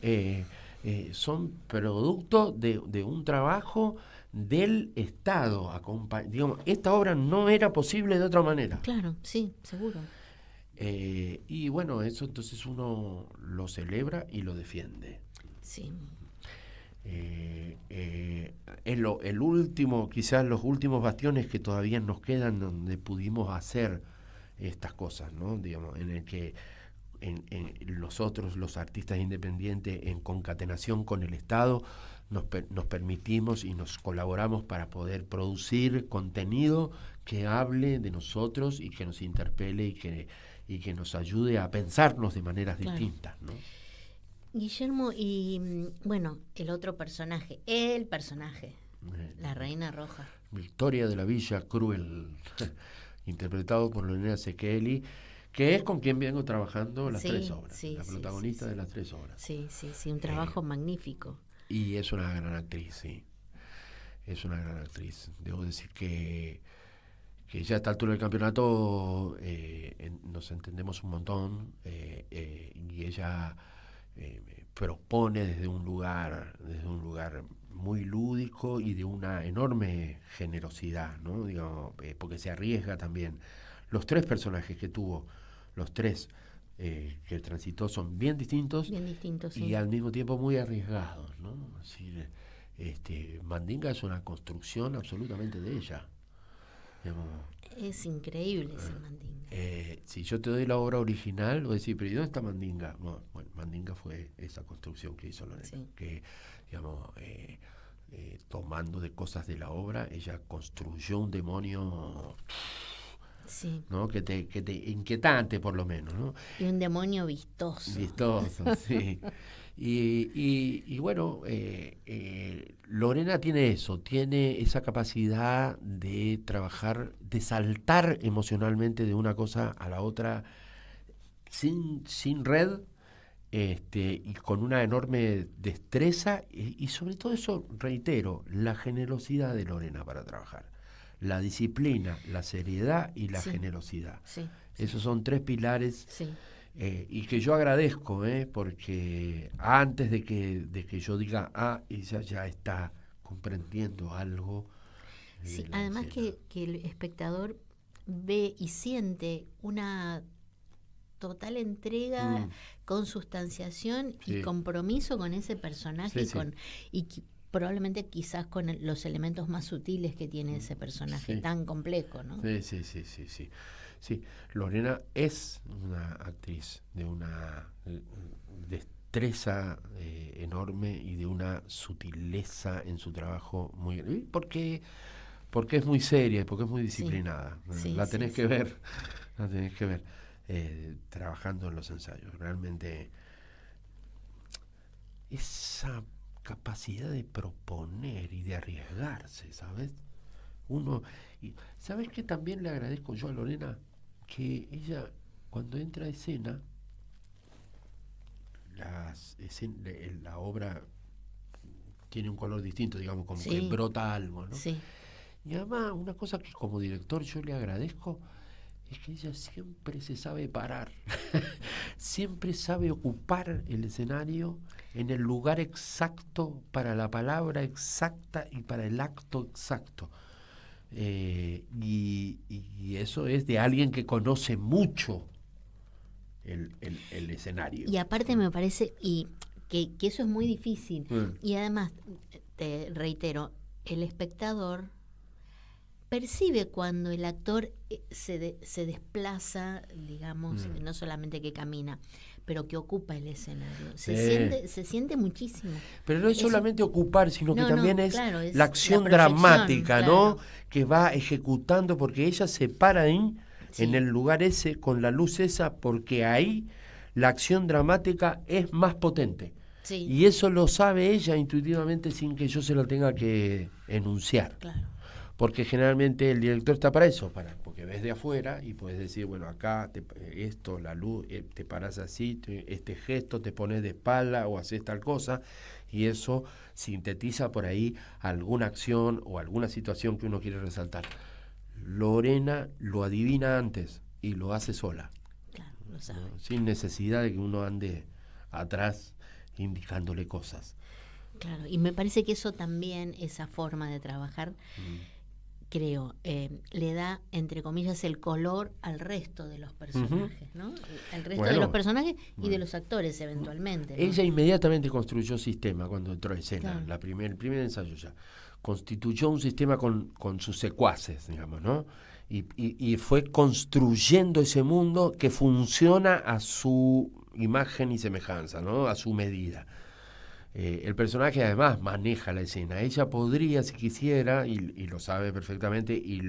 son producto de un trabajo del Estado. Digamos, esta obra no era posible de otra manera. Claro, sí, seguro. Y bueno, eso entonces uno lo celebra y lo defiende. Sí. El último, quizás los últimos bastiones que todavía nos quedan donde pudimos hacer estas cosas, ¿no? Digamos, en el que nosotros, los artistas independientes, en concatenación con el Estado, nos permitimos y nos colaboramos para poder producir contenido que hable de nosotros y que nos interpele y que nos ayude a pensarnos de maneras distintas, ¿no? Guillermo, y bueno, el personaje, la Reina Roja. Victoria de la Villa Cruel, interpretado por Leonela Sekeli, que es con quien vengo trabajando las tres obras, la protagonista de las tres obras. Sí, un trabajo magnífico. Y es una gran actriz, sí. Es una gran actriz. Debo decir que ya a esta altura del campeonato nos entendemos un montón, y ella propone desde un lugar muy lúdico y de una enorme generosidad, ¿no? Digamos, porque se arriesga también. Los 3 personajes que tuvo, los 3 que transitó son bien distintos, sí. y al mismo tiempo muy arriesgados, ¿no? Es decir, Mandinga es una construcción absolutamente de ella. Digamos, es increíble ese Mandinga. si yo te doy la obra original, vos decís, pero ¿y dónde está Mandinga? No, bueno, Mandinga fue esa construcción que hizo Lorena, Sí. que, digamos, tomando de cosas de la obra, ella construyó un demonio, Sí. ¿no? que te inquietante, por lo menos, ¿no? Y un demonio vistoso. Vistoso, sí. Y bueno, Lorena tiene eso, tiene esa capacidad de trabajar, de saltar emocionalmente de una cosa a la otra sin red, y con una enorme destreza, y sobre todo eso, reitero, la generosidad de Lorena para trabajar. La disciplina, la seriedad y la Sí. generosidad. Sí. Esos son 3 pilares. Sí. Y que yo agradezco, porque antes de que yo diga, ella ya está comprendiendo algo. Sí, de la además escena. que el espectador ve y siente una total entrega, consustanciación y Sí. compromiso con ese personaje, Sí, sí. y probablemente quizás con los elementos más sutiles que tiene ese personaje Sí. tan complejo, ¿no? Sí. Sí, Lorena es una actriz de una destreza enorme y de una sutileza en su trabajo muy grande. Porque es muy seria y porque es muy disciplinada. Sí, La sí, tenés sí. que ver, la tenés que ver trabajando en los ensayos. Realmente esa capacidad de proponer y de arriesgarse, ¿sabes? ¿Sabes qué también le agradezco yo a Lorena? Que ella, cuando entra a escena, la obra tiene un color distinto, digamos, como Sí. que brota algo, ¿no? Sí. Y además, una cosa que como director yo le agradezco es que ella siempre se sabe parar, siempre sabe ocupar el escenario en el lugar exacto, para la palabra exacta y para el acto exacto. Y eso es de alguien que conoce mucho el escenario. Y aparte me parece que eso es muy difícil. Y además, te reitero, el espectador percibe cuando el actor se desplaza, digamos, no solamente que camina, pero que ocupa el escenario. Se siente muchísimo. Pero no es Eso- solamente ocupar, sino que No, también no, es claro, es la acción la proyección, dramática, ¿no? claro. Que va ejecutando, porque ella se para ahí, Sí. en el lugar ese, con la luz esa, porque ahí la acción dramática es más potente. Sí, Y eso lo sabe ella intuitivamente sin que yo se lo tenga que enunciar. claro. Porque generalmente el director está para eso, porque ves de afuera y puedes decir, bueno, acá esto, la luz, te paras así, este gesto, te pones de espalda o haces tal cosa, y eso sintetiza por ahí alguna acción o alguna situación que uno quiere resaltar. Lorena lo adivina antes y lo hace sola, Claro, lo sabe. ¿no? Sin necesidad de que uno ande atrás indicándole cosas. Claro, y me parece que eso también, esa forma de trabajar, creo, le da, entre comillas, el color al resto de los personajes, ¿no? Al resto Bueno, de los personajes y de los actores, eventualmente, ¿no? Ella inmediatamente construyó sistema cuando entró a escena, Claro. el primer ensayo ya. Constituyó un sistema con sus secuaces, digamos, ¿no? Y fue construyendo ese mundo que funciona a su imagen y semejanza, ¿no? A su medida. El personaje además maneja la escena. Ella podría, si quisiera, y lo sabe perfectamente, y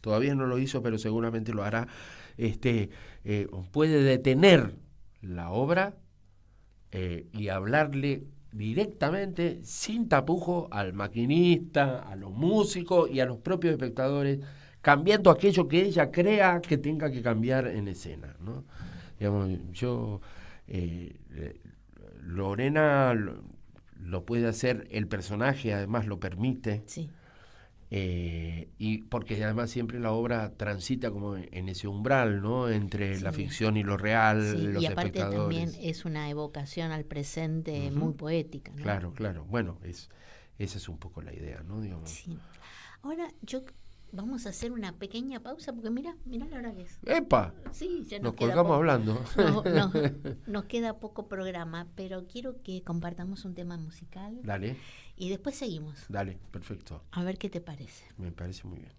todavía no lo hizo, pero seguramente lo hará, puede detener la obra y hablarle directamente, sin tapujo, al maquinista, a los músicos y a los propios espectadores, cambiando aquello que ella crea que tenga que cambiar en escena, ¿no? Digamos, Lorena lo puede hacer, el personaje además lo permite, Sí, Y porque además siempre la obra transita como en ese umbral, ¿no? Entre la ficción y lo real, los y aparte espectadores. también es una evocación al presente muy poética, ¿no? Claro, claro. Bueno, esa es un poco la idea, ¿no? Digamos. Sí. Ahora vamos a hacer una pequeña pausa porque mirá la hora que es. ¡Epa! Sí, ya Nos queda colgamos poco. hablando. Nos queda poco programa, pero quiero que compartamos un tema musical Dale, y después seguimos. dale, perfecto. A ver qué te parece. Me parece muy bien.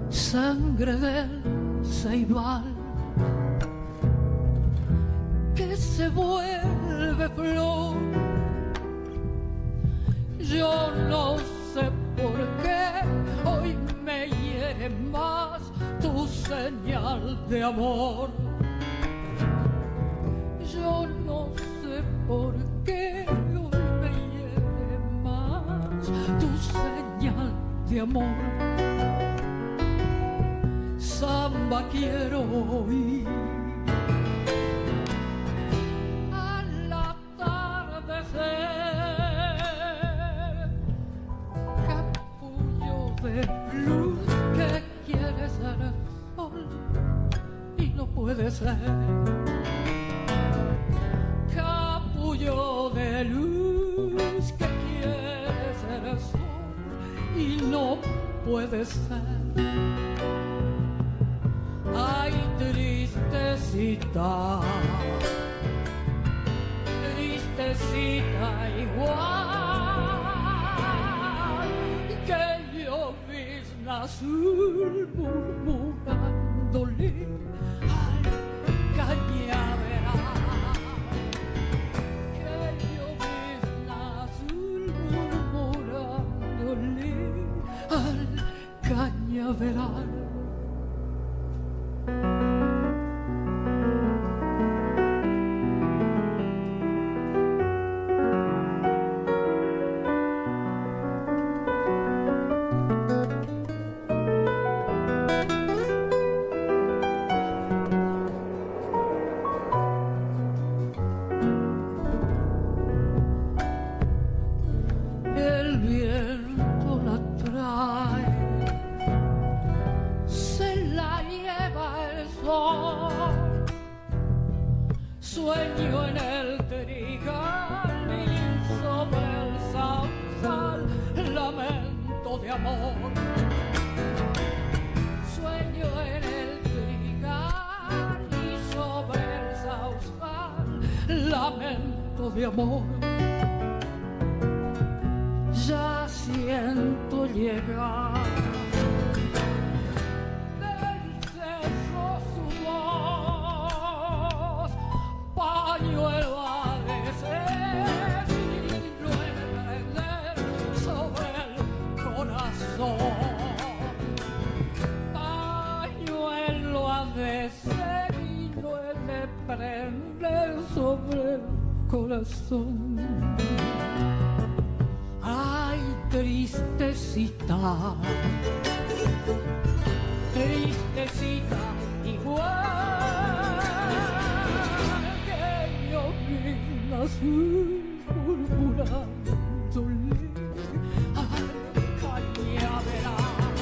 Sangre del ceibal que se vuelve flor. Yo no sé por qué hoy me hiere más tu señal de amor. Yo no sé por qué hoy me hiere más tu señal de amor. Samba quiero oír al atardecer, capullo de luz que quiere ser sol y no puede ser. Capullo de luz que quiere ser sol y no puede ser. Ay, tristecita, tristecita igual que llovizna azul murmurándole al cañaveral. Que llovizna azul murmurándole al cañaveral. El viento la trae, se la lleva el sol. Sueño en el trigal y sobre el sausal, lamento de amor. Sueño en el trigal y sobre el sausal, lamento de amor. Ya siento llegar del cerro su voz, pañuelo ha de ser y no he de prender sobre el corazón. Pañuelo ha de ser y no he de prender sobre el corazón. Ay, tristecita, tristecita igual que llovizna azul murmurándole al cañaveral.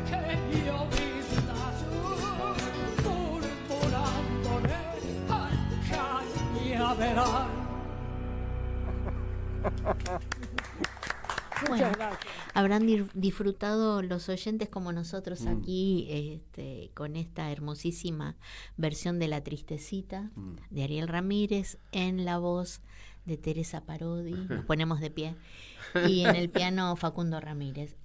Que llovizna azul murmurándole al cañaveral. Bueno, habrán disfrutado los oyentes como nosotros aquí con esta hermosísima versión de La Tristecita de Ariel Ramírez en la voz de Teresa Parodi. Nos ponemos de pie. Y en el piano Facundo Ramírez.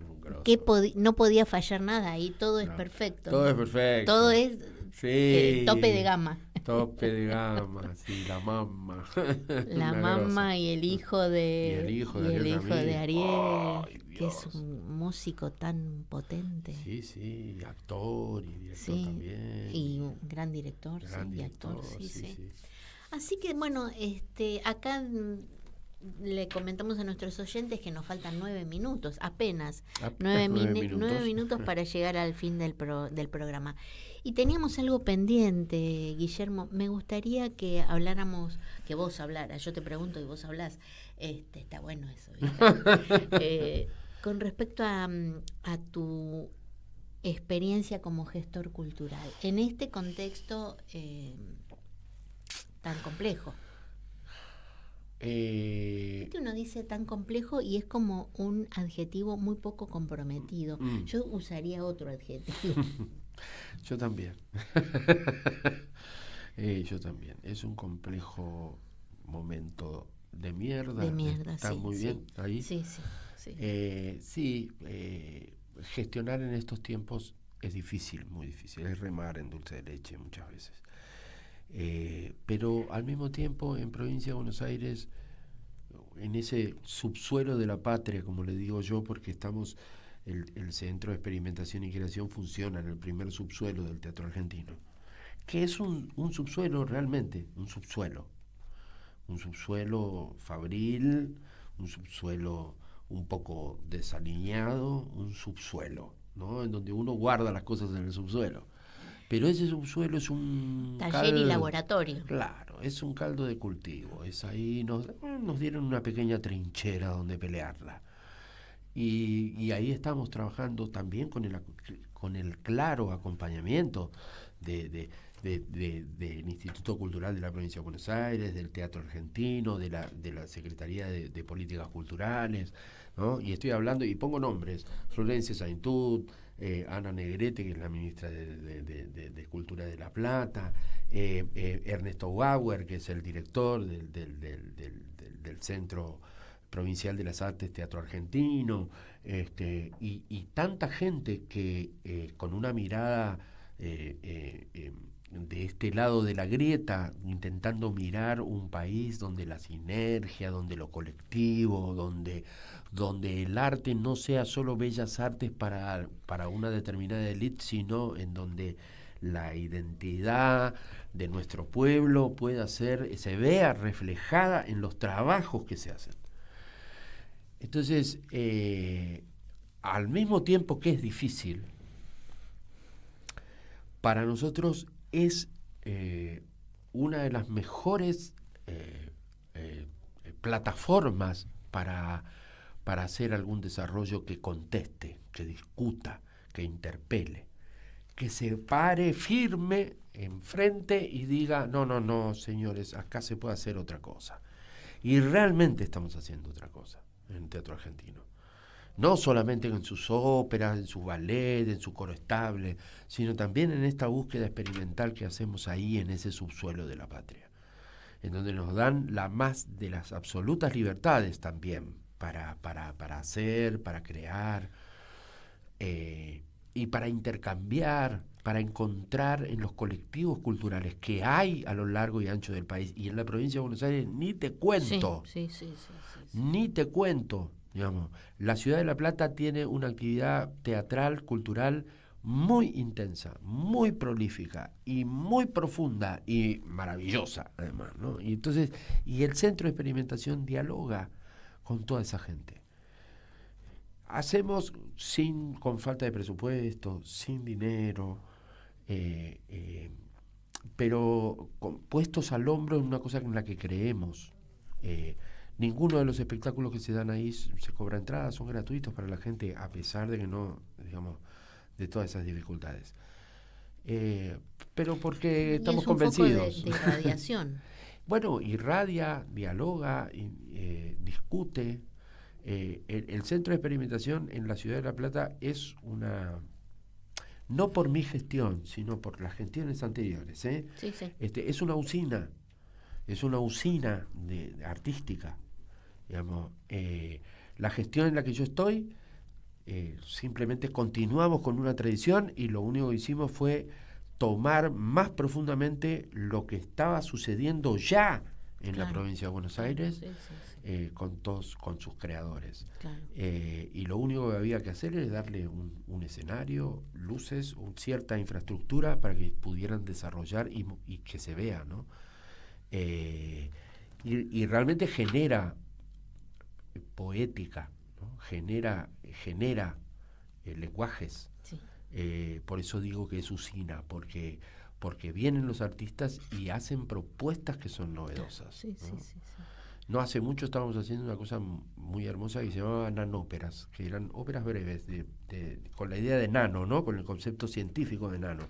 Que no podía fallar nada y todo es perfecto. Todo es perfecto. Todo es Sí. tope de gama. Tope de gama, sí, la mamá. La Una mamá grosa. y el hijo de Y el hijo de y el Ariel hijo de Ramírez. Ariel. Ay, que es un músico tan potente. Sí, actor y director también. Y un gran director, y actor, sí. Así que bueno, acá le comentamos a nuestros oyentes que nos faltan 9 minutos, apenas 9 minutos para llegar al fin del programa. Y teníamos algo pendiente, Guillermo. Me gustaría que habláramos, que vos hablaras. Yo te pregunto y vos hablás. Está bueno eso. Con respecto a tu experiencia como gestor cultural, en este contexto tan complejo. Uno dice tan complejo y es como un adjetivo muy poco comprometido. Yo usaría otro adjetivo. Yo también. Yo también. Es un complejo momento de mierda. Está muy bien ahí. Sí. Gestionar en estos tiempos es difícil, muy difícil. Es remar en dulce de leche muchas veces. Pero al mismo tiempo en Provincia de Buenos Aires, en ese subsuelo de la patria, como le digo yo, porque estamos, el Centro de Experimentación y Creación funciona en el primer subsuelo del Teatro Argentino, que es un subsuelo realmente, un subsuelo fabril, un subsuelo un poco desalineado, un subsuelo, ¿no? En donde uno guarda las cosas en el subsuelo. Pero ese subsuelo es un taller y laboratorio. Claro, es un caldo de cultivo. Es ahí, nos dieron una pequeña trinchera donde pelearla. Y ahí estamos trabajando también con el claro acompañamiento del Instituto Cultural de la Provincia de Buenos Aires, del Teatro Argentino, de la Secretaría de Políticas Culturales, ¿no? Y estoy hablando, y pongo nombres: Florencia Saintud, Ana Negrete, que es la ministra de Cultura de La Plata, Ernesto Bauer, que es el director del Centro Provincial de las Artes Teatro Argentino, y tanta gente que con una mirada de este lado de la grieta, intentando mirar un país donde la sinergia, donde lo colectivo, donde el arte no sea solo bellas artes para una determinada élite, sino en donde la identidad de nuestro pueblo se vea reflejada en los trabajos que se hacen. Entonces, al mismo tiempo que es difícil, para nosotros es una de las mejores plataformas para hacer algún desarrollo que conteste, que discuta, que interpele, que se pare firme enfrente y diga: no, señores, acá se puede hacer otra cosa. Y realmente estamos haciendo otra cosa en el Teatro Argentino. No solamente en sus óperas, en su ballet, en su coro estable, sino también en esta búsqueda experimental que hacemos ahí en ese subsuelo de la patria, en donde nos dan la más de las absolutas libertades también para hacer, para crear, y para intercambiar, para encontrar en los colectivos culturales que hay a lo largo y ancho del país. Y en la provincia de Buenos Aires ni te cuento, ni te cuento. Digamos, la ciudad de La Plata tiene una actividad teatral, cultural muy intensa, muy prolífica y muy profunda y maravillosa, además, ¿no? Y entonces, el Centro de Experimentación dialoga con toda esa gente. Hacemos con falta de presupuesto, sin dinero, pero puestos al hombro en una cosa en la que creemos. Ninguno de los espectáculos que se dan ahí se cobra entrada, son gratuitos para la gente, a pesar de que no, digamos, de todas esas dificultades. Pero porque estamos convencidos. Foco de irradiación. Bueno, irradia, dialoga, discute. El Centro de Experimentación en la ciudad de La Plata es no por mi gestión, sino por las gestiones anteriores. Sí. Es una usina. Es una usina artística, digamos. La gestión en la que yo estoy, simplemente continuamos con una tradición y lo único que hicimos fue tomar más profundamente lo que estaba sucediendo ya en la provincia de Buenos Aires con sus creadores. Claro. Y lo único que había que hacer es darle un escenario, luces, cierta infraestructura para que pudieran desarrollar y que se vea, ¿no? Y realmente genera poética, ¿no? genera lenguajes. Sí. Por eso digo que es usina, porque vienen los artistas y hacen propuestas que son novedosas. Sí, ¿no? sí. No hace mucho estábamos haciendo una cosa muy hermosa que se llamaba nanóperas, que eran óperas breves, con la idea de nano, ¿no? Con el concepto científico de nano.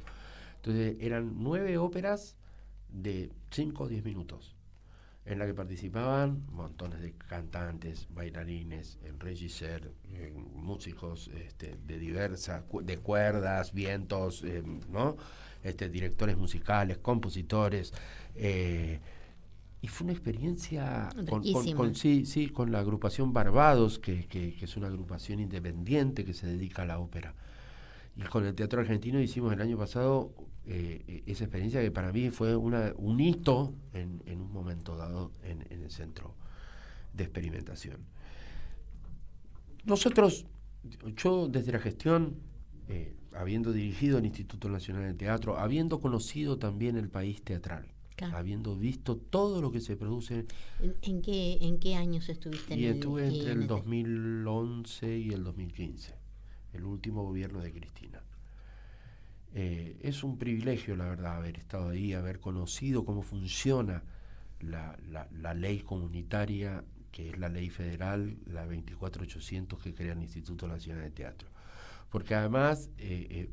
Entonces eran 9 óperas de 5 o 10 minutos, en la que participaban montones de cantantes, bailarines, regisseurs, músicos de diversas, de cuerdas, vientos, ¿no? Directores musicales, compositores. Y fue una experiencia con la agrupación Barbados, que es una agrupación independiente que se dedica a la ópera. Y con el Teatro Argentino hicimos el año pasado esa experiencia que para mí fue un hito en un momento dado en el centro de experimentación. Yo desde la gestión, habiendo dirigido el Instituto Nacional de Teatro, habiendo conocido también el país teatral, claro, habiendo visto todo lo que se produce. ¿En qué años estuviste? Estuve entre el 2011 y el 2015, el último gobierno de Cristina. Es un privilegio, la verdad, haber estado ahí, haber conocido cómo funciona la ley comunitaria, que es la ley federal, la 24800, que crea el Instituto Nacional de Teatro. Porque además, he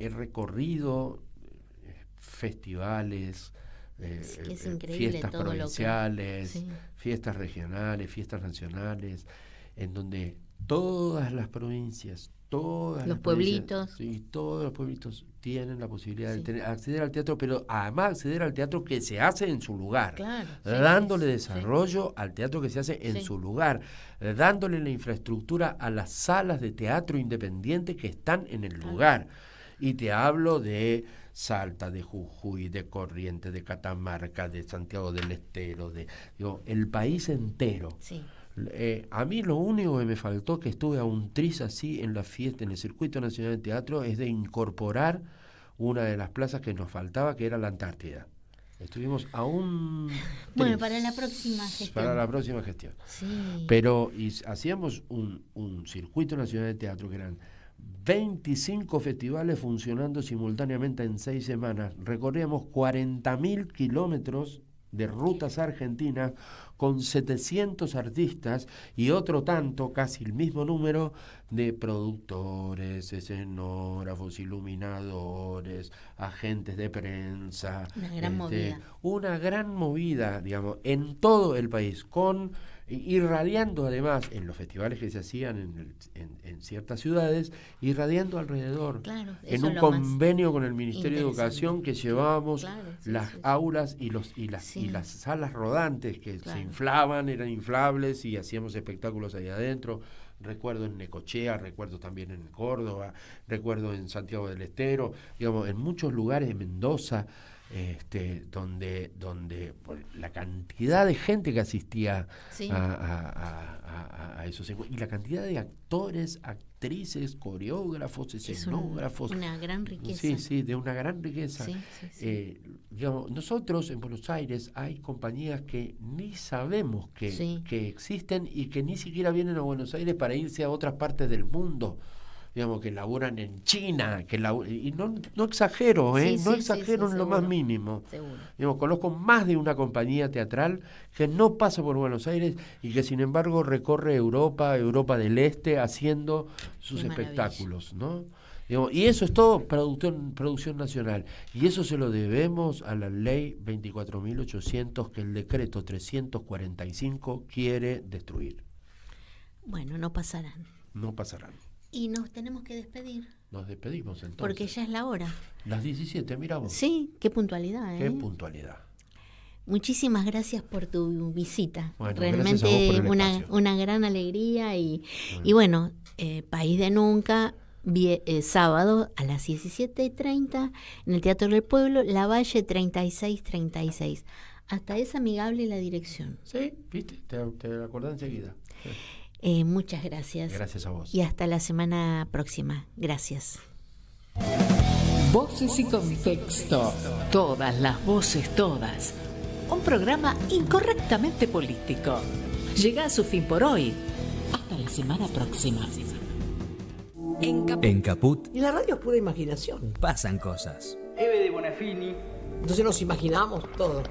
recorrido festivales, fiestas provinciales, fiestas regionales, fiestas nacionales, en donde todas las provincias, todos los pueblitos tienen la posibilidad de acceder al teatro, pero además acceder al teatro que se hace en su lugar, claro, dándole desarrollo al teatro que se hace en su lugar, dándole la infraestructura a las salas de teatro independiente que están en el lugar. Y te hablo de Salta, de Jujuy, de Corrientes, de Catamarca, de Santiago del Estero, el país entero. Sí. A mí lo único que me faltó, que estuve a un tris así en la fiesta, en el Circuito Nacional de Teatro, es de incorporar una de las plazas que nos faltaba, que era la Antártida. Estuvimos a un tris. Bueno, para la próxima gestión. Sí. Pero hacíamos un Circuito Nacional de Teatro que eran 25 festivales funcionando simultáneamente en 6 semanas. Recorríamos 40.000 kilómetros de rutas argentinas con 700 artistas y otro tanto, casi el mismo número, de productores, escenógrafos, iluminadores, agentes de prensa. Una gran movida, digamos, en todo el país, irradiando además en los festivales que se hacían en ciertas ciudades, irradiando alrededor, claro, en un convenio con el Ministerio de Educación, que llevábamos las aulas y las salas rodantes que se inflaban, eran inflables, y hacíamos espectáculos ahí adentro. Recuerdo en Necochea, recuerdo también en Córdoba, recuerdo en Santiago del Estero, digamos, en muchos lugares de Mendoza, donde la cantidad de gente que asistía a esos encuentros, y la cantidad de actores, actrices, coreógrafos, escenógrafos. Una gran riqueza. Sí, de una gran riqueza. Digamos, nosotros en Buenos Aires hay compañías que ni sabemos que existen y que ni siquiera vienen a Buenos Aires para irse a otras partes del mundo. Digamos, que laburan en China, y no exagero, no exagero en lo más mínimo. Digamos, conozco más de una compañía teatral que no pasa por Buenos Aires y que sin embargo recorre Europa del Este, haciendo sus espectáculos, ¿no? Digamos, y eso es todo producción nacional, y eso se lo debemos a la ley 24.800 que el decreto 345 quiere destruir. Bueno, no pasarán. Y nos tenemos que despedir. Nos despedimos entonces. Porque ya es la hora. Las 17, miramos. Sí, qué puntualidad. Qué puntualidad. Muchísimas gracias por tu visita. Bueno, realmente una gran alegría y bueno, País de Nunca, sábado a las 17:30 en el Teatro del Pueblo, Lavalle 3636. Hasta es amigable la dirección. Sí, viste, te acordás enseguida. Muchas gracias. Gracias a vos. Y hasta la semana próxima. Gracias. Voces y contexto. Todas las voces, todas. Un programa incorrectamente político. Llega a su fin por hoy. Hasta la semana próxima. En Caput Y la radio es pura imaginación. pasan cosas. Eve de Bonafini. Entonces nos imaginamos todo.